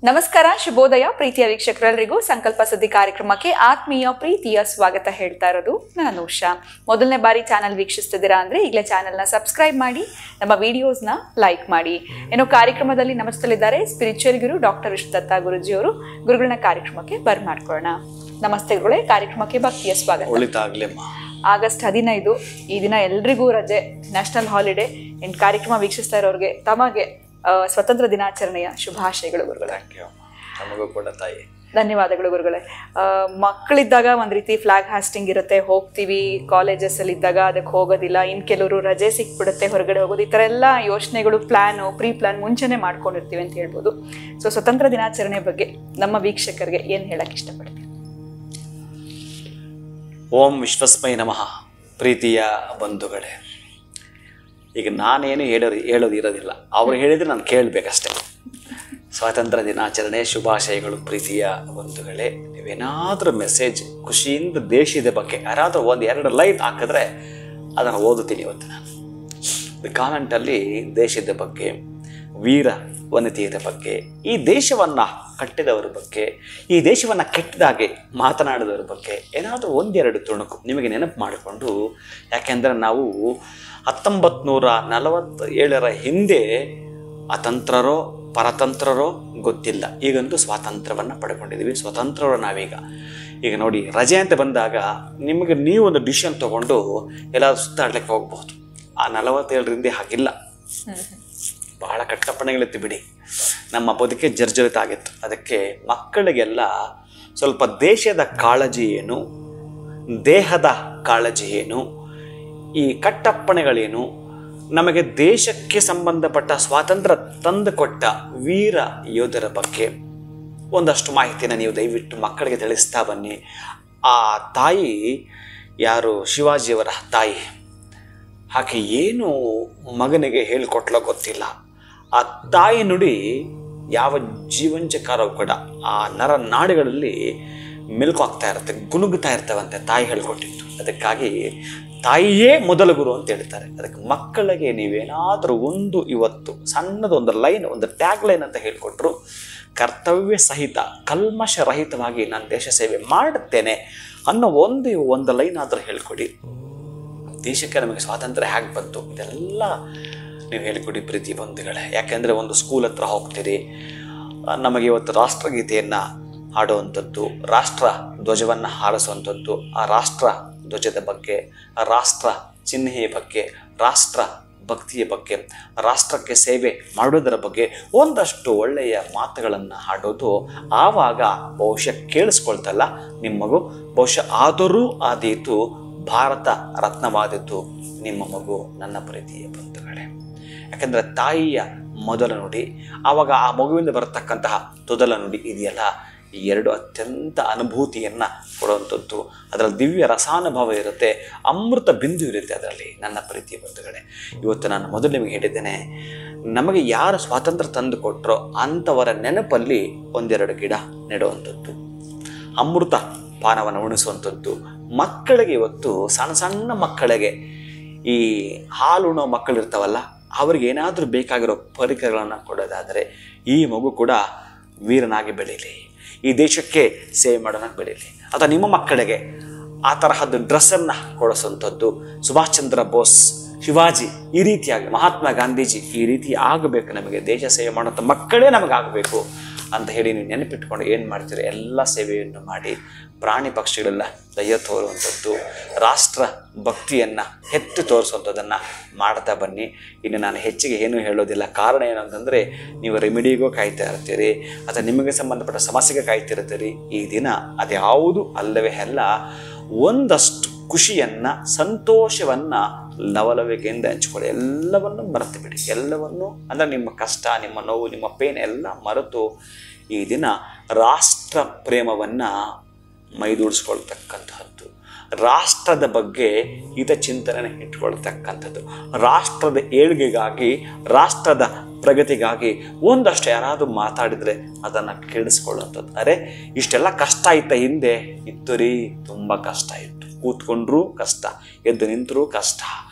ನಮಸ್ಕಾರ, ಶುಭೋದಯ ಪ್ರೀತಿಯ ವೀಕ್ಷಕರೆಲ್ಲರಿಗೂ ಸಂಕಲ್ಪ ಸುದ್ದಿ ಕಾರ್ಯಕ್ರಮಕ್ಕೆ ಆತ್ಮೀಯ ಪ್ರೀತಿಯ ಸ್ವಾಗತ ಹೇಳ್ತಾ ಇರೋದು ನಾನು ಉಷಾ. ಮೊದಲನೇ ಬಾರಿ ಚಾನಲ್ ವೀಕ್ಷಿಸ್ತಿದ್ದೀರಾ ಅಂದ್ರೆ ಈಗಲೇ ಚಾನಲ್ನ ಸಬ್ಸ್ಕ್ರೈಬ್ ಮಾಡಿ, ನಮ್ಮ ವಿಡಿಯೋಸ್ನ ಲೈಕ್ ಮಾಡಿ. ಏನೋ ಕಾರ್ಯಕ್ರಮದಲ್ಲಿ ನಮಸ್ತಲಿದ್ದಾರೆ ಸ್ಪಿರಿಚುವಲ್ ಗುರು ಡಾಕ್ಟರ್ ವಿಷ್ಣುದತ್ತ ಗುರುಜಿಯವರು. ಗುರುಗಳನ್ನ ಕಾರ್ಯಕ್ರಮಕ್ಕೆ ಬರ್ಮಾಡ್ಕೊಳ್ಳೋಣ. ನಮಸ್ತೆ ಗುರುಗಳೇ, ಕಾರ್ಯಕ್ರಮಕ್ಕೆ ಭಕ್ತಿಯ ಸ್ವಾಗತ. ಆಗಸ್ಟ್ 15 ಈ ದಿನ ಎಲ್ರಿಗೂ ರಜೆ, ನ್ಯಾಷನಲ್ ಹಾಲಿಡೇ. ಕಾರ್ಯಕ್ರಮ ವೀಕ್ಷಿಸ್ತಾ ಇರೋರಿಗೆ ತಮಗೆ ಸ್ವತಂತ್ರ ದಿನಾಚರಣೆಯ ಶುಭಾಶಯಗಳು ಗುರುಗಳೇ. ಧನ್ಯವಾದಗಳು ಗುರುಗಳೇ. ಮಕ್ಕಳಿದ್ದಾಗ ಒಂದ್ ರೀತಿ ಫ್ಲಾಗ್ ಹಾಸ್ಟಿಂಗ್ ಇರುತ್ತೆ, ಹೋಗ್ತೀವಿ. ಕಾಲೇಜಸ್ ಅಲ್ಲಿ ಇದ್ದಾಗ ಅದಕ್ಕೆ ಹೋಗೋದಿಲ್ಲ. ಇನ್ ಕೆಲವರು ರಜೆ ಸಿಕ್ಬಿಡುತ್ತೆ, ಹೊರಗಡೆ ಹೋಗೋದು. ಈ ತರ ಎಲ್ಲ ಯೋಚನೆಗಳು, ಪ್ರೀ ಪ್ಲಾನ್ ಮುಂಚೆನೆ ಮಾಡ್ಕೊಂಡಿರ್ತೀವಿ ಅಂತ ಹೇಳ್ಬೋದು. ಸೊ ಸ್ವತಂತ್ರ ದಿನಾಚರಣೆ ಬಗ್ಗೆ ನಮ್ಮ ವೀಕ್ಷಕರಿಗೆ ಏನ್ ಹೇಳಕ್ ಇಷ್ಟಪಡ್ತೀವಿ? ಓಂ ವಿಶ್ವಸ್ಮೈ ನಮಃ. ಪ್ರೀತಿಯ ಬಂಧುಗಳೇ, ಈಗ ನಾನೇನು ಹೇಳೋದು ಇರೋದಿಲ್ಲ, ಅವ್ರು ಹೇಳಿದರೆ ನಾನು ಕೇಳಬೇಕಷ್ಟೆ. ಸ್ವಾತಂತ್ರ್ಯ ದಿನಾಚರಣೆ ಶುಭಾಶಯಗಳು ಪ್ರೀತಿಯ ಬಂಧುಗಳೇ. ನೀವೇನಾದರೂ ಮೆಸೇಜ್ ಖುಷಿಯಿಂದ ದೇಶದ ಬಗ್ಗೆ ಯಾರಾದರೂ 1-2 ಲೈನ್ ಹಾಕಿದ್ರೆ ಅದನ್ನು ಓದುತ್ತೀನಿ ಇವತ್ತು ನಾನು. ಕಾಮೆಂಟಲ್ಲಿ ದೇಶದ ಬಗ್ಗೆ, ವೀರ ವನಿತೆಯರ ಬಗ್ಗೆ, ಈ ದೇಶವನ್ನು ಕಟ್ಟಿದವರ ಬಗ್ಗೆ, ಈ ದೇಶವನ್ನು ಕೆಟ್ಟದಾಗೆ ಮಾತನಾಡಿದವರ ಬಗ್ಗೆ ಏನಾದರೂ 1-2 ತುಣುಕು ನಿಮಗೆ ನೆನಪು ಮಾಡಿಕೊಂಡು, ಯಾಕೆಂದರೆ ನಾವು 1947 ಹಿಂದೆ ಅತಂತ್ರರೋ ಪರತಂತ್ರರೋ ಗೊತ್ತಿಲ್ಲ, ಈಗಂತೂ ಸ್ವಾತಂತ್ರ್ಯವನ್ನು ಪಡ್ಕೊಂಡಿದ್ದೀವಿ. ಸ್ವತಂತ್ರರು ನಾವೀಗ. ಈಗ ನೋಡಿ, ರಜೆ ಅಂತ ಬಂದಾಗ ನಿಮಗೆ ನೀವು ಒಂದು ಡಿಸಿಷನ್ ತೊಗೊಂಡು ಎಲ್ಲಾದ್ರೂ ಸುತ್ತಾಡ್ಲಿಕ್ಕೆ ಹೋಗ್ಬೋದು. ಆ 47 ಹಿಂದೆ ಹಾಗಿಲ್ಲ. ಬಹಳ ಕಟ್ಟಪ್ಪಣೆಗಳಿತ್ತು ಬಿಡಿ. ನಮ್ಮ ಬದುಕೆ ಜರ್ಜರಿತ ಆಗಿತ್ತು. ಅದಕ್ಕೆ ಮಕ್ಕಳಿಗೆಲ್ಲ ಸ್ವಲ್ಪ ದೇಶದ ಕಾಳಜಿ ಏನು, ದೇಹದ ಕಾಳಜಿ ಏನು, ಈ ಕಟ್ಟಪ್ಪಣೆಗಳೇನು, ನಮಗೆ ದೇಶಕ್ಕೆ ಸಂಬಂಧಪಟ್ಟ ಸ್ವಾತಂತ್ರ್ಯ ತಂದು ಕೊಟ್ಟ ವೀರ ಯೋಧರ ಬಗ್ಗೆ ಒಂದಷ್ಟು ಮಾಹಿತಿನ ನೀವು ದಯವಿಟ್ಟು ಮಕ್ಕಳಿಗೆ ತಿಳಿಸ್ತಾ ಬನ್ನಿ. ಆ ತಾಯಿ ಯಾರು, ಶಿವಾಜಿಯವರ ತಾಯಿ, ಆಕೆ ಏನು ಮಗನಿಗೆ ಹೇಳಿಕೊಟ್ಲೋ ಗೊತ್ತಿಲ್ಲ. ಆ ತಾಯಿ ನುಡಿ ಯಾವ ಜೀವಂಚಕಾರೋ ಕೂಡ ಆ ನರನಾಡಿಗಳಲ್ಲಿ ಮೆಲ್ಕಾಗ್ತಾ ಇರುತ್ತೆ, ಗುನುಗುತ್ತಾ ಇರ್ತವಂತೆ ತಾಯಿ ಹೇಳಿಕೊಟ್ಟಿತ್ತು. ಅದಕ್ಕಾಗಿ ತಾಯಿಯೇ ಮೊದಲ ಗುರು ಅಂತ ಹೇಳ್ತಾರೆ. ಅದಕ್ಕೆ ಮಕ್ಕಳಿಗೆ ನೀವೇನಾದರೂ ಇವತ್ತು ಸಣ್ಣದೊಂದು ಲೈನ್, ಒಂದು ಟ್ಯಾಗ್ ಲೈನ್ ಅಂತ ಹೇಳಿಕೊಟ್ರು, ಕರ್ತವ್ಯ ಸಹಿತ ಕಲ್ಮಶರಹಿತವಾಗಿ ನಾನು ದೇಶ ಸೇವೆ ಮಾಡುತ್ತೇನೆ ಅನ್ನೋ ಒಂದು ಲೈನ್ ಆದರೂ ಹೇಳ್ಕೊಡಿ. ದೇಶಕ್ಕೆ ನಮಗೆ ಸ್ವಾತಂತ್ರ್ಯ ಹೇಗೆ ಬಂತು ಇದೆಲ್ಲ ನೀವು ಹೇಳಿಕೊಡಿ ಪ್ರೀತಿ ಬಂಧುಗಳೇ. ಯಾಕೆಂದರೆ ಒಂದು ಸ್ಕೂಲ್ ಹತ್ರ ಹೋಗ್ತೀರಿ, ನಮಗೆ ಇವತ್ತು ರಾಷ್ಟ್ರಗೀತೆಯನ್ನು ಹಾಡುವಂಥದ್ದು, ರಾಷ್ಟ್ರ ಧ್ವಜವನ್ನು ಹಾರಿಸುವಂಥದ್ದು, ಆ ರಾಷ್ಟ್ರ ಧ್ವಜದ ಬಗ್ಗೆ, ಆ ರಾಷ್ಟ್ರ ಚಿಹ್ನೆಯ ಬಗ್ಗೆ, ರಾಷ್ಟ್ರ ಭಕ್ತಿಯ ಬಗ್ಗೆ, ರಾಷ್ಟ್ರಕ್ಕೆ ಸೇವೆ ಮಾಡೋದರ ಬಗ್ಗೆ ಒಂದಷ್ಟು ಒಳ್ಳೆಯ ಮಾತುಗಳನ್ನು ಹಾಡೋದು. ಆವಾಗ ಬಹುಶಃ ಕೇಳಿಸ್ಕೊಳ್ತಲ್ಲ ನಿಮ್ಮ ಮಗು, ಬಹುಶಃ ಆದರೂ ಆದೀತು ಭಾರತ ರತ್ನವಾದದ್ದು ನಿಮ್ಮ ಮಗು. ನನ್ನ ಪ್ರೀತಿಯ ಬಂಧುಗಳೇ, ಯಾಕೆಂದರೆ ತಾಯಿಯ ಮೊದಲ ನುಡಿ, ಆವಾಗ ಆ ಮಗುವಿಂದ ಬರತಕ್ಕಂತಹ ತೊದಲ ನುಡಿ ಇದೆಯಲ್ಲ, ಈ 2 ಅತ್ಯಂತ ಅನುಭೂತಿಯನ್ನು ಕೊಡುವಂಥದ್ದು. ಅದರಲ್ಲಿ ದಿವ್ಯ ರಸಾನುಭವ ಇರುತ್ತೆ, ಅಮೃತ ಬಿಂದು ಇರುತ್ತೆ ಅದರಲ್ಲಿ. ನನ್ನ ಪ್ರೀತಿಯ ಬಂಧುಗಳೇ, ಇವತ್ತು ನಾನು ಮೊದಲು ನಿಮಗೆ ಹೇಳಿದ್ದೇನೆ, ನಮಗೆ ಯಾರು ಸ್ವಾತಂತ್ರ್ಯ ತಂದು ಕೊಟ್ಟರೋ ಅಂಥವರ ನೆನಪಲ್ಲಿ 1-2 ಗಿಡ ನೆಡುವಂಥದ್ದು, ಅಮೃತ ಪಾನವನ್ನು ಉಣಿಸುವಂಥದ್ದು. ಮಕ್ಕಳಿಗೆ ಇವತ್ತು ಸಣ್ಣ ಮಕ್ಕಳಿಗೆ, ಈ ಹಾಲುಣೋ ಮಕ್ಕಳಿರ್ತಾವಲ್ಲ, ಅವ್ರಿಗೆ ಏನಾದರೂ ಬೇಕಾಗಿರೋ ಪರಿಕರಗಳನ್ನು ಕೊಡೋದಾದರೆ ಈ ಮಗು ಕೂಡ ವೀರನಾಗಿ ಬೆಳೀಲಿ, ಈ ದೇಶಕ್ಕೆ ಸೇವೆ ಮಾಡೋನಾಗಿ ಬೆಳೀಲಿ. ಅಥವಾ ನಿಮ್ಮ ಮಕ್ಕಳಿಗೆ ಆ ತರಹದ್ದು ಡ್ರೆಸ್ಸನ್ನು ಕೊಡಿಸುವಂಥದ್ದು, ಸುಭಾಷ್ ಚಂದ್ರ ಬೋಸ್, ಶಿವಾಜಿ ಈ ರೀತಿಯಾಗಿ, ಮಹಾತ್ಮ ಗಾಂಧೀಜಿ ಈ ರೀತಿ ಆಗಬೇಕು. ನಮಗೆ ದೇಶ ಸೇವೆ ಮಾಡೋಂಥ ಮಕ್ಕಳೇ ನಮಗಾಗಬೇಕು ಅಂತ ಹೇಳಿ ನೀವು ನೆನಪಿಟ್ಕೊಂಡು ಏನು ಮಾಡ್ತೀರಿ, ಎಲ್ಲ ಸೇವೆಯನ್ನು ಮಾಡಿ ಪ್ರಾಣಿ ಪಕ್ಷಿಗಳೆಲ್ಲ ದಯ ತೋರುವಂಥದ್ದು, ರಾಷ್ಟ್ರ ಭಕ್ತಿಯನ್ನು ಎತ್ತಿ ತೋರಿಸುವಂಥದ್ದನ್ನು ಮಾಡ್ತಾ ಬನ್ನಿ. ಇನ್ನು ನಾನು ಹೆಚ್ಚಿಗೆ ಏನೂ ಹೇಳೋದಿಲ್ಲ. ಕಾರಣ ಏನಂತಂದರೆ, ನೀವು ರೆಮಿಡಿಗೂ ಕಾಯ್ತಾ ಇರ್ತೀರಿ ಅಥವಾ ನಿಮಗೆ ಸಂಬಂಧಪಟ್ಟ ಸಮಸ್ಯೆಗೆ ಕಾಯ್ತಿರ್ತೀರಿ. ಈ ದಿನ ಅದ್ಯಾವುದು ಅಲ್ಲವೇ ಅಲ್ಲ, ಒಂದಷ್ಟು ಖುಷಿಯನ್ನು, ಸಂತೋಷವನ್ನು ಲವಲವಿಕೆಯಿಂದ ಹಂಚ್ಕೊಳ್ಳಿ. ಎಲ್ಲವನ್ನು ಮರೆತು ಬಿಡಿ. ಎಲ್ಲವನ್ನು ಅಂದರೆ ನಿಮ್ಮ ಕಷ್ಟ, ನಿಮ್ಮ ನೋವು, ನಿಮ್ಮ ಪೇನ್ ಎಲ್ಲ ಮರೆತು ಈ ದಿನ ರಾಷ್ಟ್ರ ಪ್ರೇಮವನ್ನು ಮೈದೂಡಿಸ್ಕೊಳ್ತಕ್ಕಂಥದ್ದು, ರಾಷ್ಟ್ರದ ಬಗ್ಗೆ ಹಿತಚಿಂತನೆ ಇಟ್ಕೊಳ್ತಕ್ಕಂಥದ್ದು, ರಾಷ್ಟ್ರದ ಏಳ್ಗೆಗಾಗಿ, ರಾಷ್ಟ್ರದ ಪ್ರಗತಿಗಾಗಿ ಒಂದಷ್ಟು ಯಾರಾದರೂ ಮಾತಾಡಿದರೆ ಅದನ್ನು ಕೇಳಿಸ್ಕೊಳ್ಳುವಂಥದ್ದು. ಅರೆ ಇಷ್ಟೆಲ್ಲ ಕಷ್ಟ ಇತ್ತ ಹಿಂದೆ ಇತ್ತು ರೀ, ತುಂಬ ಕಷ್ಟ ಇತ್ತು. ಕೂತ್ಕೊಂಡ್ರೂ ಕಷ್ಟ, ಎದ್ದು ನಿಂತರೂ ಕಷ್ಟ,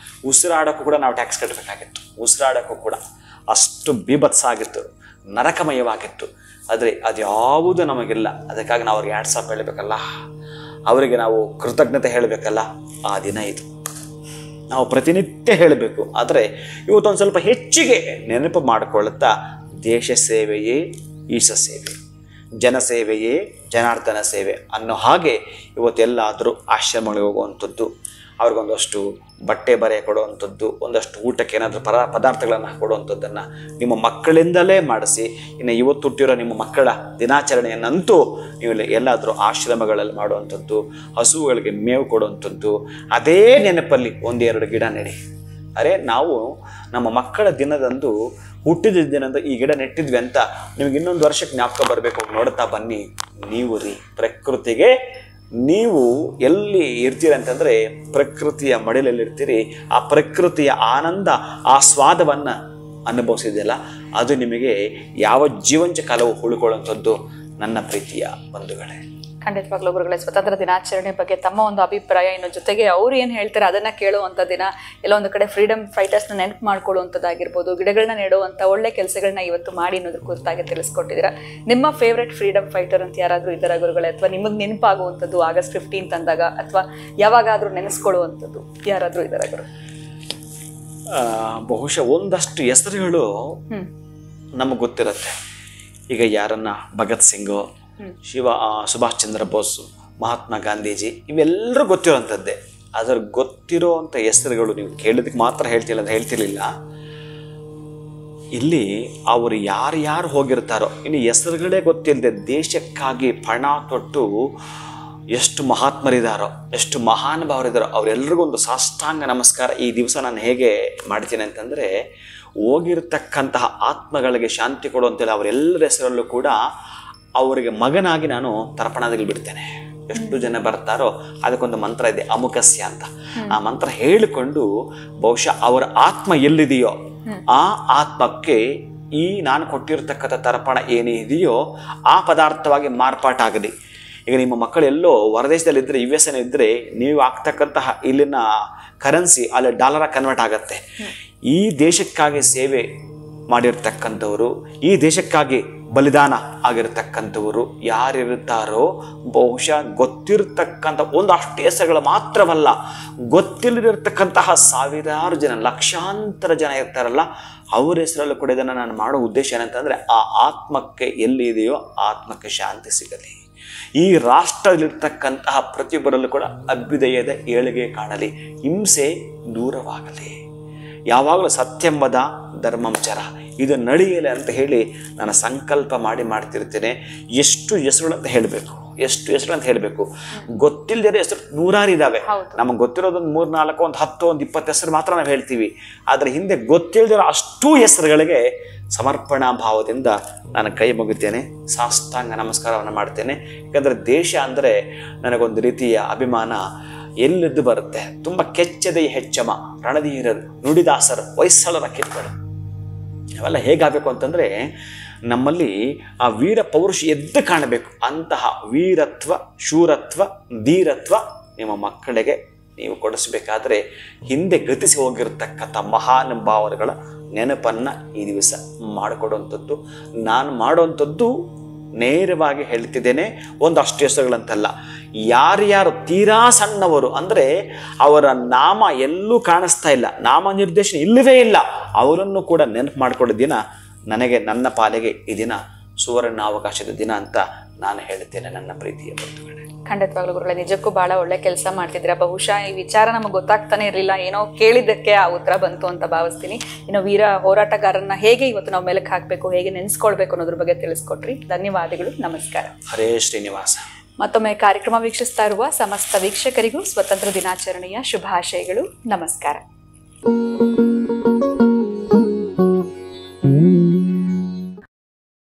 ಉಸಿರಾಡೋಕ್ಕೂ ಕೂಡ ನಾವು ಟ್ಯಾಕ್ಸ್ ಕಟ್ಟಬೇಕಾಗಿತ್ತು. ಉಸಿರಾಡೋಕ್ಕೂ ಕೂಡ ಅಷ್ಟು ಬೀಭತ್ಸ ಆಗಿತ್ತು, ನರಕಮಯವಾಗಿತ್ತು. ಆದರೆ ಅದ್ಯಾವುದೂ ನಮಗಿಲ್ಲ. ಅದಕ್ಕಾಗಿ ನಾವು ಅವ್ರಿಗೆ ಹ್ಯಾಟ್ಸ್ ಹೇಳಬೇಕಲ್ಲ, ಅವರಿಗೆ ನಾವು ಕೃತಜ್ಞತೆ ಹೇಳಬೇಕಲ್ಲ. ಆ ದಿನ ಇದು ನಾವು ಪ್ರತಿನಿತ್ಯ ಹೇಳಬೇಕು. ಆದರೆ ಇವತ್ತೊಂದು ಸ್ವಲ್ಪ ಹೆಚ್ಚಿಗೆ ನೆನಪು ಮಾಡಿಕೊಳ್ಳುತ್ತಾ ದೇಶ ಸೇವೆಯೇ ಈಶ ಸೇವೆ, ಜನಸೇವೆಯೇ ಜನಾರ್ದನ ಸೇವೆ ಅನ್ನೋ ಹಾಗೆ ಇವತ್ತೆಲ್ಲಾದರೂ ಆಶ್ರಮಗಳಿಗೆ ಹೋಗುವಂಥದ್ದು, ಅವ್ರಿಗೊಂದಷ್ಟು ಬಟ್ಟೆ ಬರೆ ಕೊಡುವಂಥದ್ದು, ಒಂದಷ್ಟು ಊಟಕ್ಕೆ ಏನಾದರೂ ಪದಾರ್ಥಗಳನ್ನು ಕೊಡುವಂಥದ್ದನ್ನು ನಿಮ್ಮ ಮಕ್ಕಳಿಂದಲೇ ಮಾಡಿಸಿ. ಇನ್ನು ಇವತ್ತು ಹುಟ್ಟಿರೋ ನಿಮ್ಮ ಮಕ್ಕಳ ದಿನಾಚರಣೆಯನ್ನಂತೂ ನೀವು ಎಲ್ಲಾದರೂ ಆಶ್ರಮಗಳಲ್ಲಿ ಮಾಡುವಂಥದ್ದು, ಹಸುಗಳಿಗೆ ಮೇವು ಕೊಡುವಂಥದ್ದು, ಅದೇ ನೆನಪಲ್ಲಿ 1-2 ಗಿಡ ನೆಡಿ. ಅರೆ ನಾವು ನಮ್ಮ ಮಕ್ಕಳ ದಿನದಂದು ಹುಟ್ಟಿದ ದಿನದ ಈ ಗಿಡ ನೆಟ್ಟಿದ್ವಿ ಅಂತ ನಿಮಗೆ ಇನ್ನೊಂದು ವರ್ಷಕ್ಕೆ ಜ್ಞಾಪಕ ಬರಬೇಕು. ನೋಡ್ತಾ ಬನ್ನಿ. ನೀವು ಪ್ರಕೃತಿಗೆ ನೀವು ಎಲ್ಲಿ ಇರ್ತೀರಿ ಅಂತಂದರೆ ಪ್ರಕೃತಿಯ ಮಡಿಲಲ್ಲಿರ್ತೀರಿ. ಆ ಪ್ರಕೃತಿಯ ಆನಂದ, ಆ ಸ್ವಾದವನ್ನು ಅನುಭವಿಸಿದೆಯಲ್ಲ, ಅದು ನಿಮಗೆ ಯಾವ ಜೀವಂತ ಕಾಲವು ಉಳ್ಕೊಳ್ಳುವಂಥದ್ದು ನನ್ನ ಪ್ರೀತಿಯ ಬಂಧುಗಳೇ. ಖಂಡಿತವಾಗ್ಲೂ ಗುರುಗಳೇ, ಸ್ವತಂತ್ರ ದಿನಾಚರಣೆ ಬಗ್ಗೆ ತಮ್ಮ ಒಂದು ಅಭಿಪ್ರಾಯ, ಇನ್ನು ಜೊತೆಗೆ ಅವ್ರು ಏನು ಹೇಳ್ತಾರೆ ಅದನ್ನು ಕೇಳುವಂಥ ದಿನ, ಎಲ್ಲ ಒಂದು ಕಡೆ ಫ್ರೀಡಮ್ ಫೈಟರ್ಸ್ನ ನೆನಪು ಮಾಡ್ಕೊಳ್ಳುವಂಥದ್ದಾಗಿರ್ಬೋದು, ಗಿಡಗಳನ್ನ ನೆಡುವಂಥ ಒಳ್ಳೆ ಕೆಲಸಗಳನ್ನ ಇವತ್ತು ಮಾಡಿ ಅನ್ನೋದ್ರ ಕುರಿತಾಗಿ ತಿಳಿಸ್ಕೊಟ್ಟಿದ್ದೀರಾ. ನಿಮ್ಮ ಫೇವ್ರೆಟ್ ಫ್ರೀಡಮ್ ಫೈಟರ್ ಅಂತ ಯಾರಾದರೂ ಇದ್ದಾರಾ ಗುರುಗಳೇ? ಅಥವಾ ನಿಮಗೆ ನೆನಪಾಗುವಂಥದ್ದು August 15 ಅಂದಾಗ, ಅಥವಾ ಯಾವಾಗಾದರೂ ನೆನೆಸ್ಕೊಳ್ಳುವಂಥದ್ದು ಯಾರಾದರೂ ಇದ್ದಾರಾ ಗುರು? ಬಹುಶಃ ಒಂದಷ್ಟು ಹೆಸರುಗಳು ನಮಗೆ ಗೊತ್ತಿರುತ್ತೆ. ಈಗ ಯಾರನ್ನ ಭಗತ್ ಸಿಂಗು, ಸುಭಾಷ್ ಚಂದ್ರ ಬೋಸ್, ಮಹಾತ್ಮ ಗಾಂಧೀಜಿ, ಇವೆಲ್ಲರೂ ಗೊತ್ತಿರೋವಂಥದ್ದೇ. ಅದರ ಗೊತ್ತಿರೋವಂಥ ಹೆಸರುಗಳು ನೀವು ಕೇಳೋದಕ್ಕೆ ಮಾತ್ರ ಹೇಳ್ತಿರ್ಲಿಲ್ಲ. ಇಲ್ಲಿ ಅವರು ಯಾರ್ಯಾರು ಹೋಗಿರ್ತಾರೋ, ಇನ್ನು ಹೆಸರುಗಳೇ ಗೊತ್ತಿಲ್ಲದೆ ದೇಶಕ್ಕಾಗಿ ಪಣ ತೊಟ್ಟು ಎಷ್ಟು ಮಹಾತ್ಮರಿದ್ದಾರೋ, ಎಷ್ಟು ಮಹಾನುಭಾವರಿದ್ದಾರೋ ಅವರೆಲ್ಲರಿಗೂ ಒಂದು ಸಾಷ್ಟಾಂಗ ನಮಸ್ಕಾರ ಈ ದಿವಸ ನಾನು ಹೇಗೆ ಮಾಡ್ತೀನಿ ಅಂತಂದರೆ, ಹೋಗಿರ್ತಕ್ಕಂತಹ ಆತ್ಮಗಳಿಗೆ ಶಾಂತಿ ಕೊಡುವಂತೆಲ್ಲ ಅವರೆಲ್ಲರ ಹೆಸರಲ್ಲೂ ಕೂಡ ಅವರಿಗೆ ಮಗನಾಗಿ ನಾನು ತರ್ಪಣದಲ್ಲಿ ಬಿಡ್ತೇನೆ. ಎಷ್ಟು ಜನ ಬರ್ತಾರೋ ಅದಕ್ಕೊಂದು ಮಂತ್ರ ಇದೆ, ಅಮುಕಸ್ಯ ಅಂತ. ಆ ಮಂತ್ರ ಹೇಳಿಕೊಂಡು ಬಹುಶಃ ಅವರ ಆತ್ಮ ಎಲ್ಲಿದೆಯೋ ಆ ಆತ್ಮಕ್ಕೆ ಈ ನಾನು ಕೊಟ್ಟಿರ್ತಕ್ಕಂಥ ತರ್ಪಣ ಏನಿದೆಯೋ ಆ ಪದಾರ್ಥವಾಗಿ ಮಾರ್ಪಾಟಾಗಲಿ. ಈಗ ನಿಮ್ಮ ಮಕ್ಕಳೆಲ್ಲೋ ಹೊರದೇಶದಲ್ಲಿದ್ದರೆ, US ಇದ್ದರೆ, ನೀವು ಆಗ್ತಕ್ಕಂತಹ ಇಲ್ಲಿನ ಕರೆನ್ಸಿ ಅಲ್ಲಿ ಡಾಲರ ಕನ್ವರ್ಟ್ ಆಗತ್ತೆ. ಈ ದೇಶಕ್ಕಾಗಿ ಸೇವೆ ಮಾಡಿರ್ತಕ್ಕಂಥವರು, ಈ ದೇಶಕ್ಕಾಗಿ ಬಲಿದಾನ ಆಗಿರ್ತಕ್ಕಂಥವರು ಯಾರಿರುತ್ತಾರೋ ಬಹುಶಃ ಗೊತ್ತಿರತಕ್ಕಂಥ ಒಂದಷ್ಟು ಹೆಸರುಗಳು ಮಾತ್ರವಲ್ಲ, ಗೊತ್ತಿಲ್ಲದಿರ್ತಕ್ಕಂತಹ ಸಾವಿರಾರು ಜನ, ಲಕ್ಷಾಂತರ ಜನ ಇರ್ತಾರಲ್ಲ, ಅವರ ಹೆಸರಲ್ಲೂ ಕೂಡ ಇದನ್ನು ನಾನು ಮಾಡೋ ಉದ್ದೇಶ ಏನಂತಂದರೆ, ಆ ಆತ್ಮಕ್ಕೆ ಎಲ್ಲಿದೆಯೋ ಆ ಆತ್ಮಕ್ಕೆ ಶಾಂತಿ ಸಿಗಲಿ. ಈ ರಾಷ್ಟ್ರದಲ್ಲಿರ್ತಕ್ಕಂತಹ ಪ್ರತಿಯೊಬ್ಬರಲ್ಲೂ ಕೂಡ ಅಭ್ಯುದಯದ ಏಳಿಗೆ ಕಾಣಲಿ, ಹಿಂಸೆ ದೂರವಾಗಲಿ, ಯಾವಾಗಲೂ ಸತ್ಯಂಬದ ಧರ್ಮಂಚರ ಇದು ನಡೆಯಲಿ ಅಂತ ಹೇಳಿ ನಾನು ಸಂಕಲ್ಪ ಮಾಡ್ತಿರ್ತೇನೆ. ಎಷ್ಟು ಹೆಸರುಗಳು ಅಂತ ಹೇಳಬೇಕು, ಗೊತ್ತಿಲ್ಲದೆ ಹೆಸರು ನೂರಾರು ಇದ್ದಾವೆ. ನಮಗೆ ಗೊತ್ತಿರೋದೊಂದು 3, 4, ಒಂದು 10, ಒಂದು 20 ಹೆಸರು ಮಾತ್ರ ನಾವು ಹೇಳ್ತೀವಿ. ಆದರೆ ಹಿಂದೆ ಗೊತ್ತಿಲ್ಲದಿರೋ ಅಷ್ಟೂ ಹೆಸರುಗಳಿಗೆ ಸಮರ್ಪಣಾ ಭಾವದಿಂದ ನಾನು ಕೈ ಮುಗಿತೇನೆ, ಸಾಷ್ಟಾಂಗ ನಮಸ್ಕಾರವನ್ನು ಮಾಡ್ತೇನೆ. ಯಾಕಂದರೆ ದೇಶ ಅಂದರೆ ನನಗೊಂದು ರೀತಿಯ ಅಭಿಮಾನ ಎಲ್ಲಿದ್ದು ಬರುತ್ತೆ. ತುಂಬ ಕೆಚ್ಚದೆಯ ಹೆಚ್ಚಮ, ರಣಧೀರರು, ನುಡಿದಾಸರು, ಹೊಯ್ಸಳರ ಕಿತ್ತರು, ಅವೆಲ್ಲ ಹೇಗಾಗಬೇಕು ಅಂತಂದರೆ ನಮ್ಮಲ್ಲಿ ಆ ವೀರ ಪೌರುಷ ಎದ್ದು ಕಾಣಬೇಕು. ಅಂತಹ ವೀರತ್ವ, ಶೂರತ್ವ, ಧೀರತ್ವ ನಿಮ್ಮ ಮಕ್ಕಳಿಗೆ ನೀವು ಕೊಡಿಸಬೇಕಾದ್ರೆ ಹಿಂದೆ ಗತಿಸಿ ಹೋಗಿರತಕ್ಕಂಥ ಮಹಾನುಭಾವರುಗಳ ನೆನಪನ್ನು ಈ ದಿವಸ ಮಾಡಿಕೊಡುವಂಥದ್ದು. ನಾನು ಮಾಡುವಂಥದ್ದು ನೇರವಾಗಿ ಹೇಳ್ತಿದ್ದೇನೆ, ಒಂದಷ್ಟು ಹೆಸರುಗಳಂತಲ್ಲ. ಯಾರ್ಯಾರು ತೀರಾ ಸಣ್ಣವರು ಅಂದರೆ ಅವರ ನಾಮ ಎಲ್ಲೂ ಕಾಣಿಸ್ತಾ ಇಲ್ಲ, ನಾಮ ನಿರ್ದೇಶನ ಇಲ್ಲವೇ ಇಲ್ಲ, ಅವರನ್ನು ಕೂಡ ನೆನಪು ಮಾಡಿಕೊಡೋ ದಿನ ನನಗೆ, ನನ್ನ ಪಾಲಿಗೆ ಈ ದಿನ ಸುವರ್ಣಾವಕಾಶದ ದಿನ ಅಂತ ನಾನು ಹೇಳ್ತೇನೆ ನನ್ನ ಪ್ರೀತಿಯ ಬಂಧುಗಳೇ. ಖಂಡಿತವಾಗ್ಲೂ ಗುರುಗಳೇ, ನಿಜಕ್ಕೂ ಬಹಳ ಒಳ್ಳೆ ಕೆಲಸ ಮಾಡ್ತಿದ್ದೀರಾ. ಬಹುಶಃ ಈ ವಿಚಾರ ನಮಗೆ ಗೊತ್ತಾಗ್ತಾನೆ ಇರಲಿಲ್ಲ, ಏನೋ ಕೇಳಿದ್ದಕ್ಕೆ ಆ ಉತ್ತರ ಬಂತು ಅಂತ ಭಾವಿಸ್ತೀನಿ. ಇನ್ನು ವೀರ ಹೋರಾಟಗಾರರನ್ನ ಹೇಗೆ ಇವತ್ತು ನಾವು ಮೆಲುಕು ಹಾಕಬೇಕು, ಹೇಗೆ ನೆನೆಸ್ಕೊಳ್ಬೇಕು ಅನ್ನೋದ್ರ ಬಗ್ಗೆ ತಿಳಿಸ್ಕೊಟ್ರಿ. ಧನ್ಯವಾದಗಳು, ನಮಸ್ಕಾರ. ಹರೇ ಶ್ರೀನಿವಾಸ. ಮತ್ತೊಮ್ಮೆ ಕಾರ್ಯಕ್ರಮ ವೀಕ್ಷಿಸ್ತಾ ಇರುವ ಸಮಸ್ತ ವೀಕ್ಷಕರಿಗೂ ಸ್ವತಂತ್ರ ದಿನಾಚರಣೆಯ ಶುಭಾಶಯಗಳು. ನಮಸ್ಕಾರ.